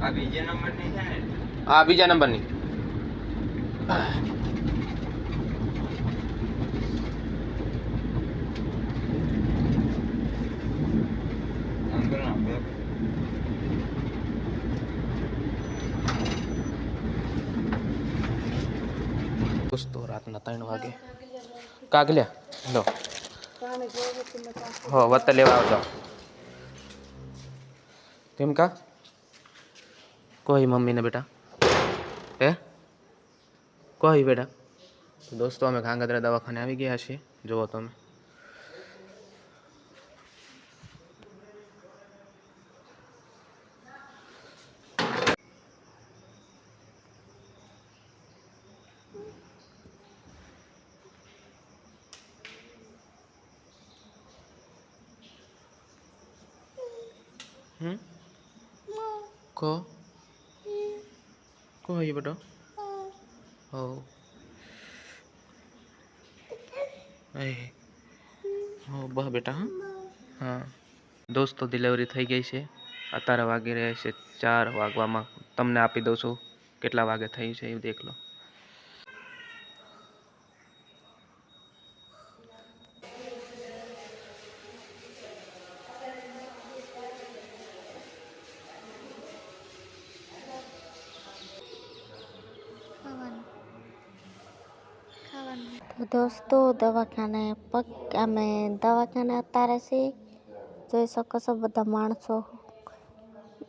આ બીજા નંબરની છે ને? આ બીજા નંબરની. દોસ્તો રાતના 3 વાગે કાગલ્યા લો હો વત લેવા આવજો કેમ કા કોઈ મમ્મીને બેટા હે કોઈ બેટા દોસ્તો અમે ગાંગધ્રા દવાખાને આવી ગયા છીએ જુઓ તમે को को है ये बेटा हो हो बह बेटा हाँ हाँ दोस्तों डिलीवरी થઈ ગઈ છે અત્યારે વાગી રહ્યા છે 4 વાગવામાં તમને આપી દઉં છું કેટલા વાગે થઈ છે એ દેખ લો तो दोस्तों दवाखाने अतारे से જોઈ શકો છો બધા માણસો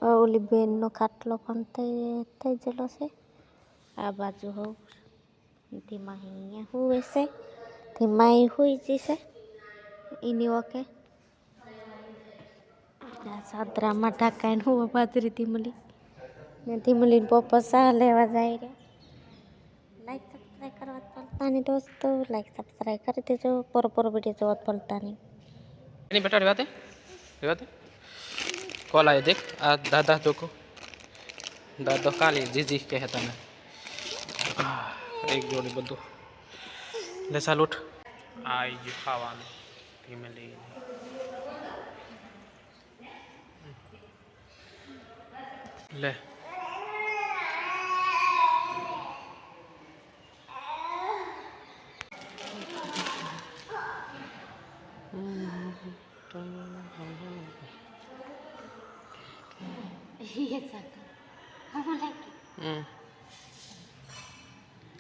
ઓલી બેનનો ખાટલો પણ થઈ ગયેલો છે આ બાજુ હોવ ધીમા અહીંયા હુવે છે ધીમા હુઈ જશે એની ઓકે સાદરામાં ઢાકાઈને હુવે બાજરી ધીમલી ને ધીમલી પપ્પા સા લેવા જાય રહ્યા લાઈક સબસ્ક્રાઈબ કરવા ભૂલતા નહીં દોસ્તો લાઈક સબસ્ક્રાઈબ કરી દેજો પર વિડીયો જોવા ભૂલતા નહીં नहीं बेटा रेवाते कॉल आए देख आ दादा तो को दादा काली जीजी कहता ना एक जोड़ी बदू ले साल उठ आई ये खावाने धीमे ले ले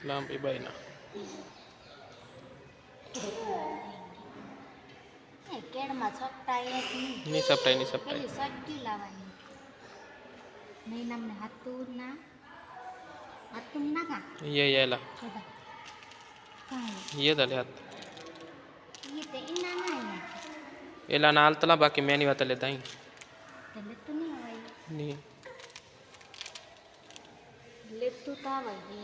લાંબી બાઈના કેડમાં સપટાય ની સપટાઈ પેલી સડ્ડી લાવવાની નહીં નામને હાતું ના કા ये ला ये दले हाथ ये ते इना ना एला नाल तला बाकी मैं नहीं वाता लेता ही ले तू नहीं आवाई नहीं ले तू ता वही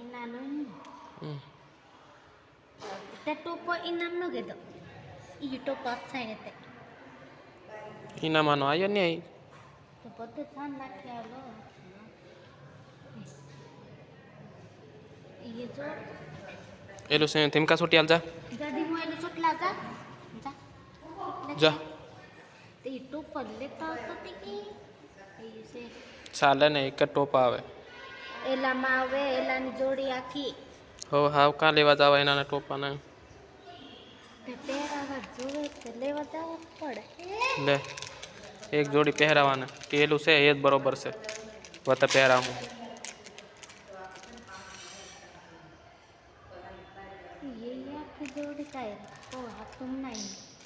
इना नो ते टोपो इनाम नो के दो ये टोपो अपसाइड ते इना मानो आया नहीं आई तो બધું ધ્યાન રાખી આલો ये जो एलो से तिमका सोटी आल जा गाड़ी में एलो छोटला जा जा ते तो पर लेता तो ती ये से साले ने एक टोपा आवे एला માં આવે એલાની જોડી આખી हो हाव का लेवा जावा एना टोपा ना તે પહેરાવા જોવે તે લેવા જાવ પડે ले एक जोड़ी पहरावाना पेलू से ये बरोबर से वत पहराऊं ये आखी जोड़ी काय तो हाथुम नहीं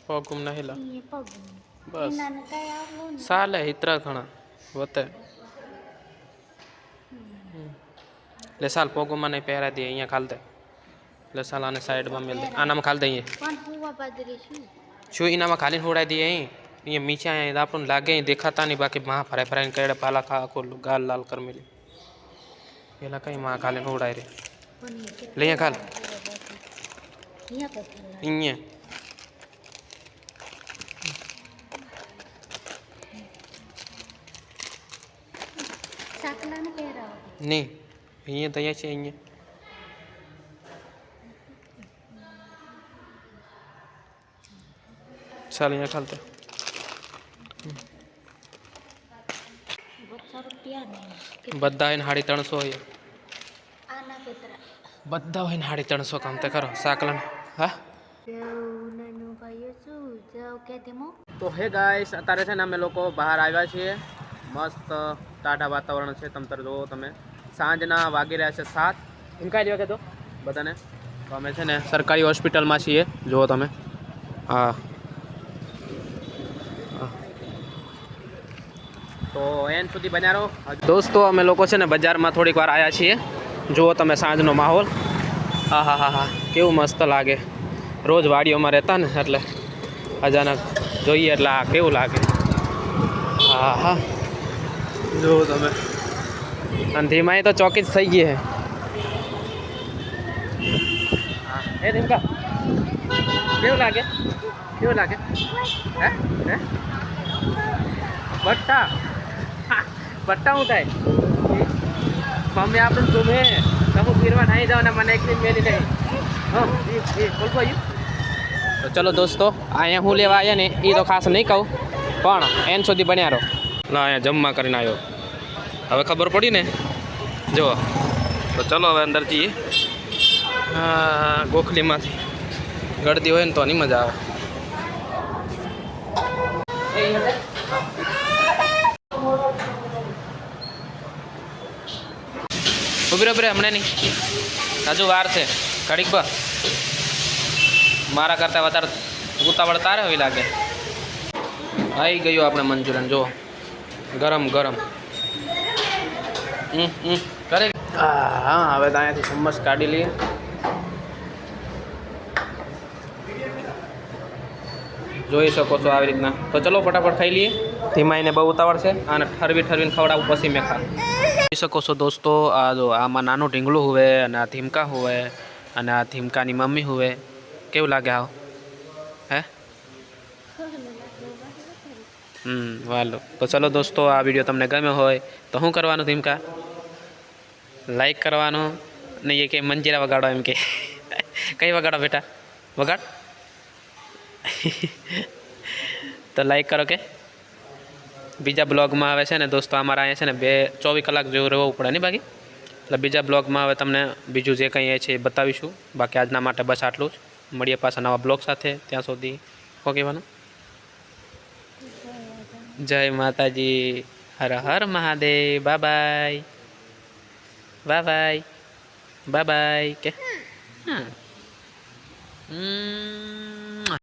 पगुम नहीं ला ये पगुम बस इनाने काय आवलो ने साले इतरा घणा वते ले साल पगुमा नहीं पहरा दिए यहाँ खाल दे ले साल आने साइड में मिल दे आना में खाल दे ये पण हुआ बाजरी शू इना में खाली होड़ा दिए ये मीचे आए अपन लागे देखाता नहीं बाकी माँ फराई फराई कड़े पाला खा को गाल लाल कर मिली पेला कहीं माँ खाली होड़ाई रे ले यहाँ खाल यहाँ पे इन्हें साकला ने પહેરાવ नहीं ये तो यहाँ चाहिए साल यहाँ खालते બધા હોય ને 350 હોય આના કતરા બધા હોય ને 350 કામ તે કરો સાકલન હા નાનું ભાઈઓ શું જાવ કે તેમાં તો હે ગાઈસ અત્યારે છે ને અમે લોકો બહાર આવ્યા છીએ મસ્ત ટાઢા વાતાવરણ છે તમ તાર જોવો તમે સાંજના વાગી રહ્યા છે 7 ઇનકા જેવા કે તો બધાને તો અમે છે ને સરકારી હોસ્પિટલમાં છીએ જુઓ તમે હા તો એન સુધી બન્યા રહો દોસ્તો અમે લોકો છે ને બજારમાં થોડીક વાર આવ્યા છીએ જુઓ તમે સાંજનો માહોલ હા હા હા હા કેવું મસ્ત લાગે રોજ વાડીઓમાં રહેતા ને એટલે અચાનક જોઈએ એટલે આ કેવું લાગે હા હા જુઓ તમે અને ધીમાઈ તો ચોકી જ થઈ ગઈ હે હા એ ધીમકા કેવું લાગે હે હે બટ્ટા બટ્ટા હું થાય મમ્મી આપણને ગમે તમે પીરવા નહીં જાઓ ને મને એકલી મેલી નહીં હા બોલવો તો ચલો દોસ્તો અહીંયા હું લેવા આવ્યા ને એ તો ખાસ નહીં કહું પણ એન સુધી બન્યા રહો ના અહીંયા જમવા કરીને આવ્યો હવે ખબર પડી ને જુઓ તો ચલો હવે અંદર જઈએ હા ગોખલીમાંથી ગળદી હોય ને તો નહીં મજા આવે ઉભી હમણાં નહીં હજુ વાર છે ઘડીક પર મારા કરતાં વધારે ઉતાવળ તારે હોય લાગે આવી ગયું આપણે મંચુરિયન જો ગરમ ગરમ કરે હા હવે તો અહીંયાથી ચમ્મચ કાઢી લઈએ જોઈ શકો છો આવી રીતના તો ચલો ફટાફટ ખાઈ લઈએ ધીમાઈને બહુ ઉતાવળ છે અને ઠરવીને ખવડાવું પછી મેં ખા જોઈ શકો છો દોસ્તો આ જો આમાં નાનું ઢીંગલું હુવે અને આ ધીમકા હુવે અને આ ધીમકાની મમ્મી હુવે કેવું લાગે આવ હે વાલો તો ચલો દોસ્તો આ વિડીયો તમને ગમ્યો હોય તો શું કરવાનું ધીમકા લાઈક કરવાનું ને એ કે મંજીરા વગાડો એમ કે કઈ વગાડો બેટા વગાડ તો લાઈક કરો કે બીજા બ્લોગમાં આવે છે ને દોસ્તો અમારા અહીંયા છે ને 24 કલાક જેવું રહેવું પડે નહીં બાકી એટલે બીજા બ્લોગમાં હવે તમને બીજું જે કંઈ છે એ બતાવીશું બાકી આજના માટે બસ આટલું જ મળીએ પાછા નવા બ્લોગ સાથે ત્યાં સુધી શું કહેવાનું જય માતાજી હર હર Mahadev bye bye bye bye bye કે હા